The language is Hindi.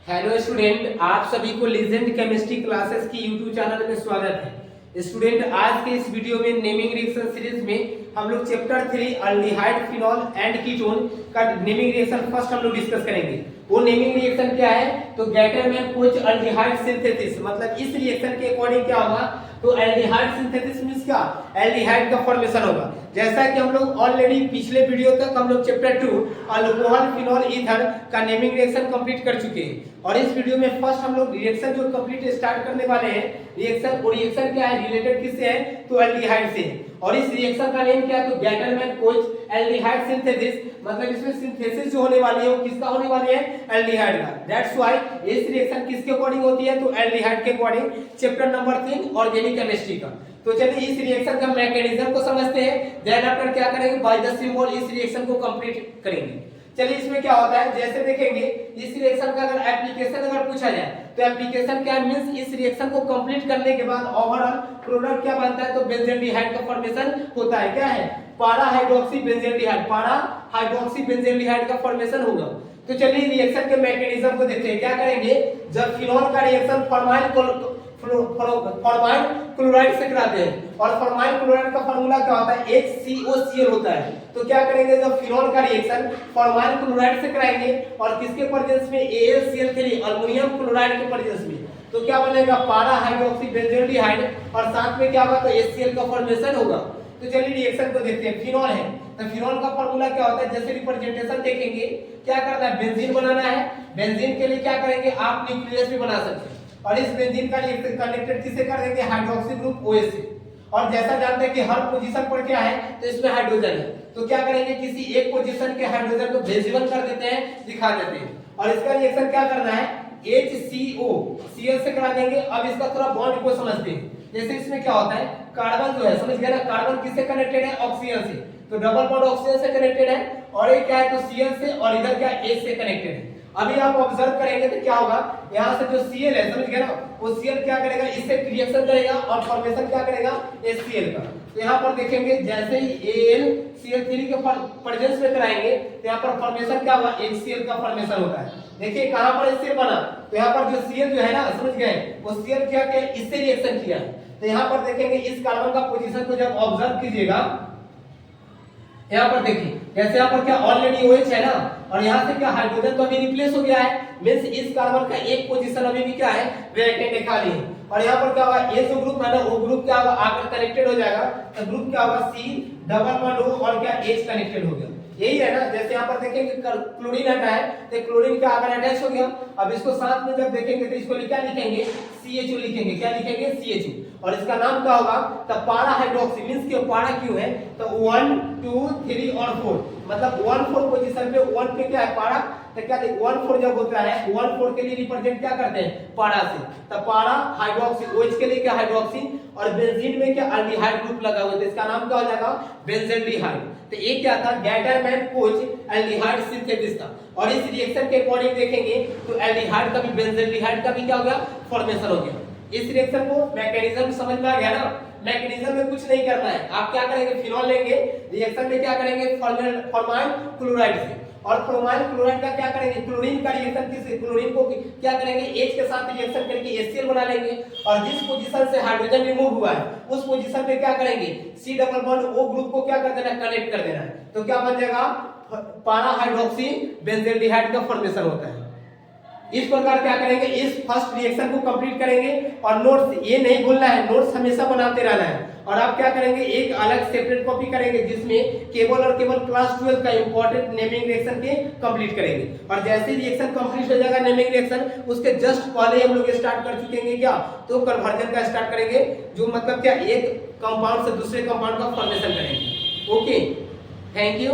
हेलो स्टूडेंट, आप सभी को लीजेंड केमिस्ट्री क्लासेस की यूट्यूब चैनल में स्वागत है। स्टूडेंट, आज के इस वीडियो में नेमिंग रिएक्शन सीरीज में हम लोग chapter 3 aldehyde phenol and ketone का नेमिंग रिएक्शन फर्स्ट हम लोग डिस्कस करेंगे। वो नेमिंग रिएक्शन क्या है? तो गैटरमैन कोच अल्डिहाइड सिंथेसिस, मतलब इस रिएक्शन के अकॉर्डिंग क्या होगा? तो एल्डिहाइड सिंथेसिस मींस क्या? एल्डिहाइड का फॉर्मेशन होगा। जैसा कि हम लोग ऑलरेडी पिछले वीडियो तक हम लोग चैप्टर 2 अल्कोहल फिनॉल ईथर का नेमिंग रिएक्शन कंप्लीट कर चुके हैं और इस वीडियो में फर्स्ट हम लोग रिएक्शन जो कंप्लीट स्टार्ट करने वाले हैं। रिएक्शन क्या है? रिलेटेड किससे है? तो एल्डिहाइड से। और इस रिएक्शन का नेम क्या है? तो गैटरमैन कोच एल्डिहाइड सिंथेसिस, मतलब इसमें सिंथेसिस जो होने वाली है वो किसका होने वाली है? एल्डिहाइड का। दैट्स व्हाई इस रिएक्शन किसके अकॉर्डिंग होती है? तो एल्डिहाइड के according, chapter number 3 organic chemistry का। तो चलिए इस रिएक्शन का मैकेनिज्म को समझते हैं, देन आफ्टर क्या करेंगे? बाय द सिंबल इस रिएक्शन को कंप्लीट करेंगे। चलिए इसमें क्या होता है, जैसे देखेंगे इस रिएक्शन का अगर एप्लीकेशन अगर पूछा जाए तो एप्लीकेशन क्या मींस इस रिएक्शन को कंप्लीट करने के बाद ओवरऑल प्रोडक्ट क्या बनता है? तो बेंजीन का फॉर्मेशन होता है। क्या है? पारा हाइड्रोक्सी बेंजीन, पारा हाइड्रोक्सी बेंजीन का फॉर्मेशन होगा। तो चलिए रिएक्शन के मैकेनिज्म को देखते हैं। क्या करेंगे? जब फिनॉल का रिएक्शन फॉर्माइल क्लोराइड से कराते हैं और फॉर्माइल क्लोराइड का फार्मूला क्या होता है? HCOCl होता है। तो क्या करेंगे? जब फिनॉल का रिएक्शन फॉर्माइल क्लोराइड से कराएंगे और किसके प्रेजेंस में? AlCl3 अल्युमिनियम क्लोराइड के प्रेजेंस में, तो क्या बनेगा? पारा हाइड्रोक्सी बेंजीन और साथ में क्या होगा? तो HCl का फॉर्मेशन होगा। तो चलिए रिएक्शन को देखते हैं। फिनॉल है तो फिनॉल का फार्मूला क्या होता है? जैसे रिप्रेजेंटेशन देखेंगे, क्या करना है? बेंजीन बनाना है। बेंजीन के लिए क्या करेंगे? आप न्यूक्लियस भी बना सकते हैं और इस बेंजीन का कनेक्टेड किससे कर देंगे? हाइड्रोक्सी ग्रुप OH से। और जैसा जानते हैं कि हर पोजीशन पर क्या है? तो इसमें हाइड्रोजन है। तो क्या करेंगे? किसी एक पोजीशन के हाइड्रोजन को विजिबल कर देते हैं, दिखा देते हैं। और इसका रिएक्शन क्या करना है? HCOCl से करा देंगे। अब इसका थोड़ा बॉन्ड को समझते हैं। जैसे इसमें क्या होता है? कार्बन जो है, समझ गए ना? कार्बन किससे कनेक्टेड है? ऑक्सीजन से। तो डबल बॉन्ड ऑक्सीजन से कनेक्टेड है और ये क्या है? तो Cl से और इधर क्या? H से कनेक्टेड है। अभी आप ऑब्जर्व करेंगे तो क्या होगा? यहाँ से जो Cl है, समझ गए ना? वो Cl क्या करेगा? इससे रिएक्शन करेगा और फॉर्मेशन क्या करेगा? HCl का। तो यहाँ पर देखेंगे जैसे ही AlCl3 के प्रेजेंस में कराएंगे तो यहाँ पर फॉर्मेशन क्या हुआ? HCl का फॉर्मेशन होता है। देखिए कहाँ पर इससे बना? तो यहाँ पर जो Cl जो है ना, समझ गए, वो Cl क्या किया? इससे रिएक्शन किया है। तो यहाँ पर देखेंगे इस कार्बन का पोजीशन को जब ऑब्जर्व कीजिएगा, यहाँ पर देखिए जैसे यहाँ पर क्या ऑलरेडी OH है ना, और यहाँ से क्या हाइड्रोजन तो अभी रिप्लेस हो गया है, मींस इस कार्बन का एक पोजीशन अभी भी क्या है? वैकेंट खाली है। और यहाँ पर क्या होगा? ये जो ग्रुप है ना, वो ग्रुप क्या होगा? आकर कनेक्टेड हो जाएगा। तो ग्रुप क्या होगा? C डबल बॉन्ड O और क्या H कनेक्टेड हो गया। यही है ना? जैसे यहाँ पर देखेंगे क्लोरीन हटा है तो क्लोरीन क्या आकर अटैच हो गया। अब इसको साथ में जब देखेंगे तो इसको क्या लिखेंगे? CHO लिखेंगे। क्या लिखेंगे? CHO। और इसका नाम क्या होगा? तो पारा हाइड्रोक्सी मींस क्यों? पारा क्यों है? तो 1 2 3 और 4, मतलब 1 4 पोजीशन पे 1 पे क्या है? पारा। तो क्या 1 4 जब होता है 1 4 के लिए रिप्रेजेंट क्या करते हैं? पारा से। तो पारा हाइड्रोक्सी, OH के लिए क्या? हाइड्रोक्सी, और बेंजीन में क्या? एल्डिहाइड ग्रुप लगा हुआ है, तो इसका नाम क्या हो जाएगा? बेंजील्डिहाइड। तो ये क्या था? गैटरमैन कोच एल्डिहाइड सिंथेसिस था। और इस रिएक्शन के अकॉर्डिंग देखेंगे तो एल्डिहाइड का भी बेंजील्डिहाइड का भी क्या हो गया? फॉर्मेशन हो गया। इस रिएक्शन को मैकेनिज्म समझ में आ गया ना? मैकेनिज्म में कुछ नहीं करना है। आप क्या करेंगे? फिनॉल लेंगे, रिएक्शन में क्या करेंगे? फॉर्माइल क्लोराइड से। और फॉर्माइल क्लोराइड का क्या करेंगे? क्लोरीन का रिएक्शन किस? क्लोरीन को क्या करेंगे? H के साथ रिएक्शन करके HCl बना लेंगे और जिस पोजीशन से हाइड्रोजन रिमूव हुआ है उस पोजीशन पे क्या करेंगे? C double bond O group को क्या कर देना? कनेक्ट कर देना है। तो क्या बन जाएगा? पारा हाइड्रोक्सी बेंजील्डिहाइड का फॉर्मेशन होता है। इस प्रकार क्या करेंगे? इस फर्स्ट रिएक्शन को कंप्लीट करेंगे और नोट्स ये नहीं भूलना है, नोट्स हमेशा बनाते रहना है। और आप क्या करेंगे? एक अलग सेपरेट कॉपी करेंगे जिसमें केवल और केवल क्लास 12 का इंपॉर्टेंट नेमिंग रिएक्शन के कंप्लीट करेंगे। और जैसे रिएक्शन कंप्लीट हो जाएगा नेमिंग रिएक्शन, उसके जस्ट पहले हम लोग स्टार्ट कर चुके हैं क्या? तो कन्वर्जन का स्टार्ट करेंगे, जो मतलब क्या एक कंपाउंड से दूसरे कंपाउंड का फॉर्मेशन करेंगे। Okay, thank you.